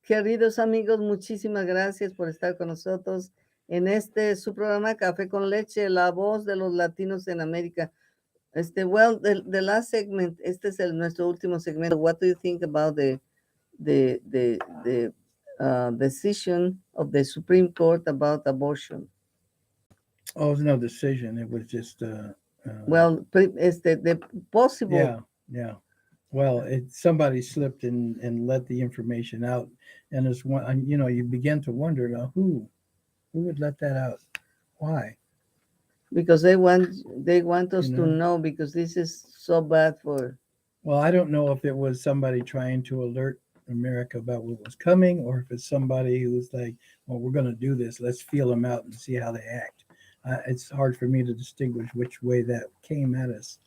Queridos amigos, muchísimas gracias por estar con nosotros en su programa Café con Leche, la voz de los latinos en América. Well, the last segment, es nuestro último segmento. What do you think about the decision of the Supreme Court about abortion? Oh, it was no decision. It was just Well, the possible. yeah. Well, somebody slipped and let the information out, and it's one. You begin to wonder now who would let that out? Why? Because they want us to know, because this is so bad for. Well, I don't know if it was somebody trying to alert America about what was coming, or if it's somebody who's like, well, we're going to do this. Let's feel them out and see how they act. It's hard for me to distinguish which way that came at us.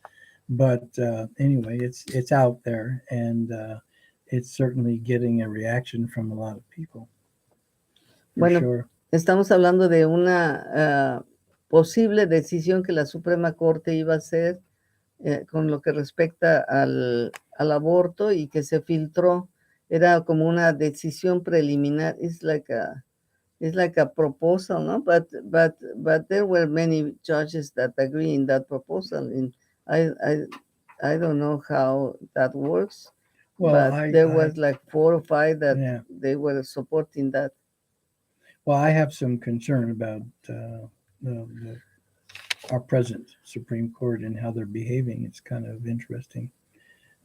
But anyway, it's out there, and it's certainly getting a reaction from a lot of people. Bueno, sure. Estamos hablando de una posible decisión que la Suprema Corte iba a hacer con lo que respecta al aborto, y que se filtró. Era como una decisión preliminar. It's like a proposal, no? But there were many judges that agree in that proposal, and I don't know how that works. Well, but there was like 4 or 5 that they were supporting that. Well, I have some concern about our present Supreme Court and how they're behaving. It's kind of interesting.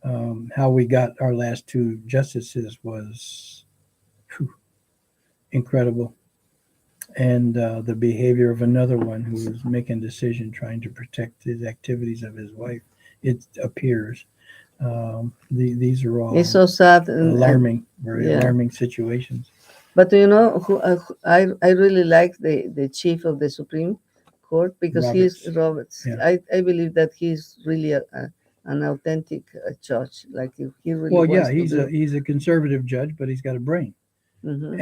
How we got our last 2 justices was incredible. And the behavior of another one who was making a decision trying to protect his activities of his wife, it appears. These are all it's so sad, alarming, very alarming situations. But do you know who I really like the chief of the Supreme Court, because he's Roberts. Yeah. I believe that he's really an authentic judge. Like, if he really well, yeah, wants he's a conservative judge, but he's got a brain. Mm-hmm.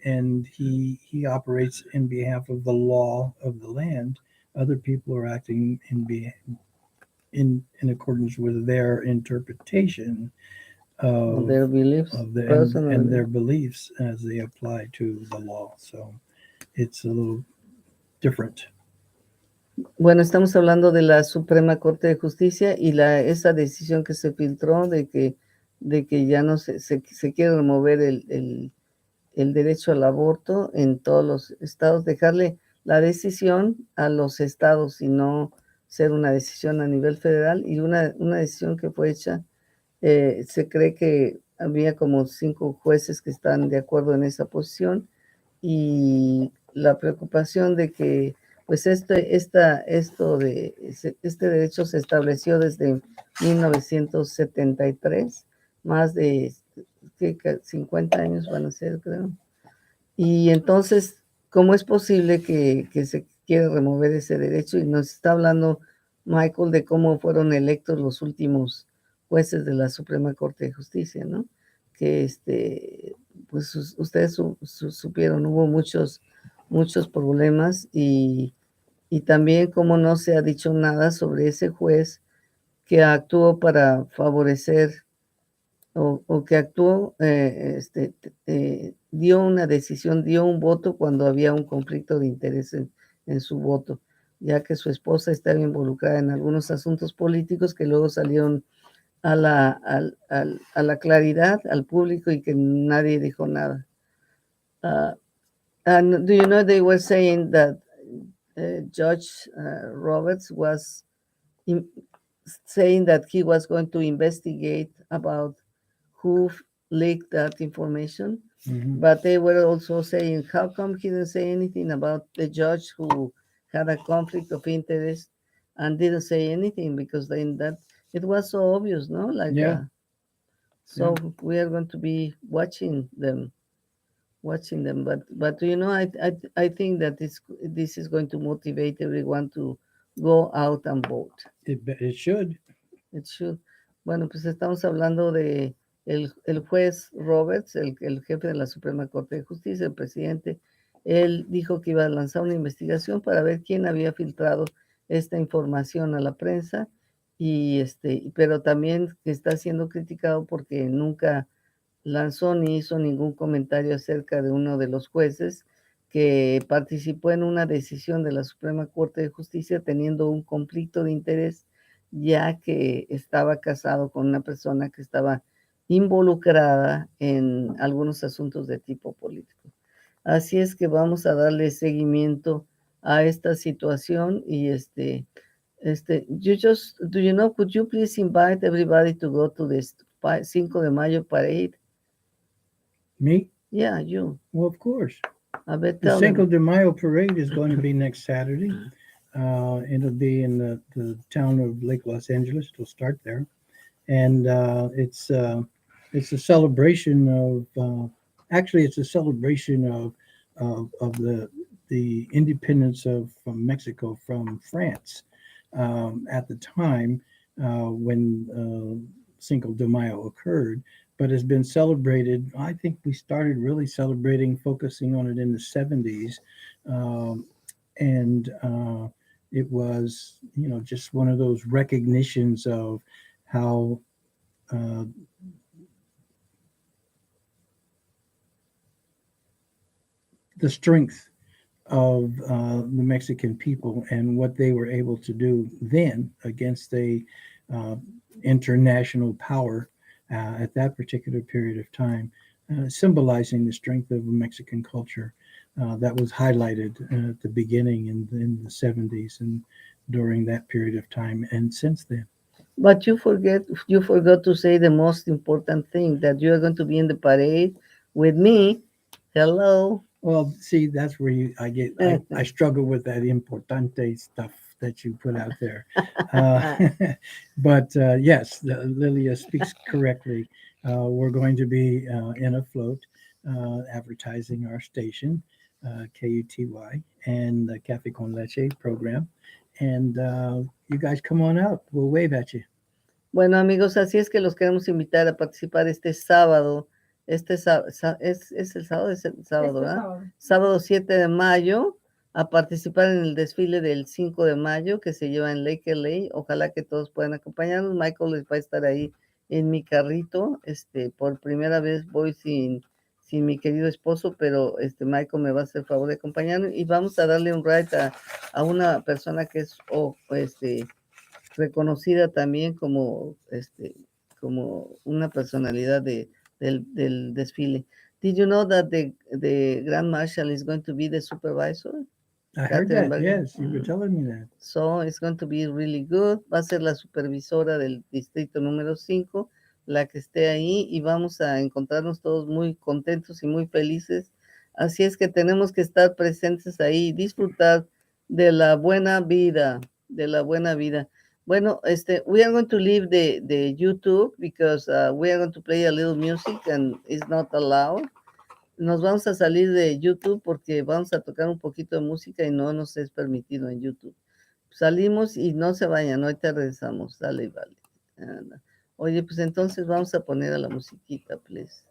And he operates in behalf of the law of the land. Other people are acting in accordance with their interpretation of their beliefs, and their beliefs as they apply to the law. So it's a little different. Bueno, estamos hablando de la Suprema Corte de Justicia y esa decisión que se filtró de que ya no se quiere remover el derecho al aborto en todos los estados, dejarle la decisión a los estados y no ser una decisión a nivel federal. Y una decisión que fue hecha, se cree que había como 5 jueces que están de acuerdo en esa posición, y la preocupación de que pues este derecho se estableció desde 1973, más de 50 años van a ser, creo. Y entonces, ¿cómo es posible que se quiere remover ese derecho? Y nos está hablando Michael de cómo fueron electos los últimos jueces de la Suprema Corte de Justicia, ¿no? Que pues ustedes supieron, hubo muchos problemas, y también cómo no se ha dicho nada sobre ese juez que actuó para favorecer o que actuó, dio una decisión, dio un voto cuando había un conflicto de interés en su voto, ya que su esposa estaba involucrada en algunos asuntos políticos que luego salieron a la claridad, al público, y que nadie dijo nada. And do you know, they were saying that Judge Roberts was saying that he was going to investigate about who leaked that information. Mm-hmm. But they were also saying, how come he didn't say anything about the judge who had a conflict of interest and didn't say anything? Because then that it was so obvious, no? Like, so we are going to be watching them. But you know, I think that this is going to motivate everyone to go out and vote. It should. It should. Bueno, pues estamos hablando de el juez Roberts, el jefe de la Suprema Corte de Justicia, el presidente. Él dijo que iba a lanzar una investigación para ver quién había filtrado esta información a la prensa, pero también está siendo criticado porque nunca lanzó ni hizo ningún comentario acerca de uno de los jueces que participó en una decisión de la Suprema Corte de Justicia teniendo un conflicto de interés, ya que estaba casado con una persona que estaba involucrada en algunos asuntos de tipo político. Así es que vamos a darle seguimiento a esta situación y do you know, could you please invite everybody to go to this 5 de Mayo parade? Me? Yeah, you. Well, of course. I bet The tell Cinco them. de Mayo parade is going to be next Saturday. It'll be in the town of Lake Los Angeles. It'll start there, and it's a celebration of actually it's a celebration of the independence of from Mexico from France at the time when Cinco de Mayo occurred, but has been celebrated. I think we started really celebrating, focusing on it in the 70s. Um, and it was, just one of those recognitions of how uh, the strength of the Mexican people and what they were able to do then against a uh, international power at that particular period of time, symbolizing the strength of Mexican culture that was highlighted at the beginning in the 70s and during that period of time and since then. But you forgot to say the most important thing, that you are going to be in the parade with me. Hello. Well, see, that's where I struggle with that importante stuff that you put out there. But yes, Lilia speaks correctly. We're going to be in a float advertising our station, KUTY, and the Cafe con Leche program. And you guys come on out. We'll wave at you. Bueno, amigos, así es que los queremos invitar a participar este sábado. ¿Es el sábado? Es el sábado, ¿verdad? Sábado 7 de mayo, a participar en el desfile del 5 de mayo que se lleva en Lake LA. Ojalá que todos puedan acompañarnos. Michael les va a estar ahí en mi carrito. Por primera vez voy sin mi querido esposo, pero Michael me va a hacer favor de acompañarnos y vamos a darle un ride a una persona que es reconocida también como una personalidad del desfile. Did you know that the Grand Marshal is going to be the supervisor? I heard that, yes, you were telling me that. So it's going to be really good. Va a ser la supervisora del distrito número 5, la que esté ahí, y vamos a encontrarnos todos muy contentos y muy felices. Así es que tenemos que estar presentes ahí, disfrutar de la buena vida, de la buena vida. Bueno, we are going to leave the YouTube because we are going to play a little music and it's not allowed. Nos vamos a salir de YouTube porque vamos a tocar un poquito de música y no nos es permitido en YouTube. Salimos y no se vayan, ahorita regresamos. Dale, vale. Anda. Oye, pues entonces vamos a poner a la musiquita, please.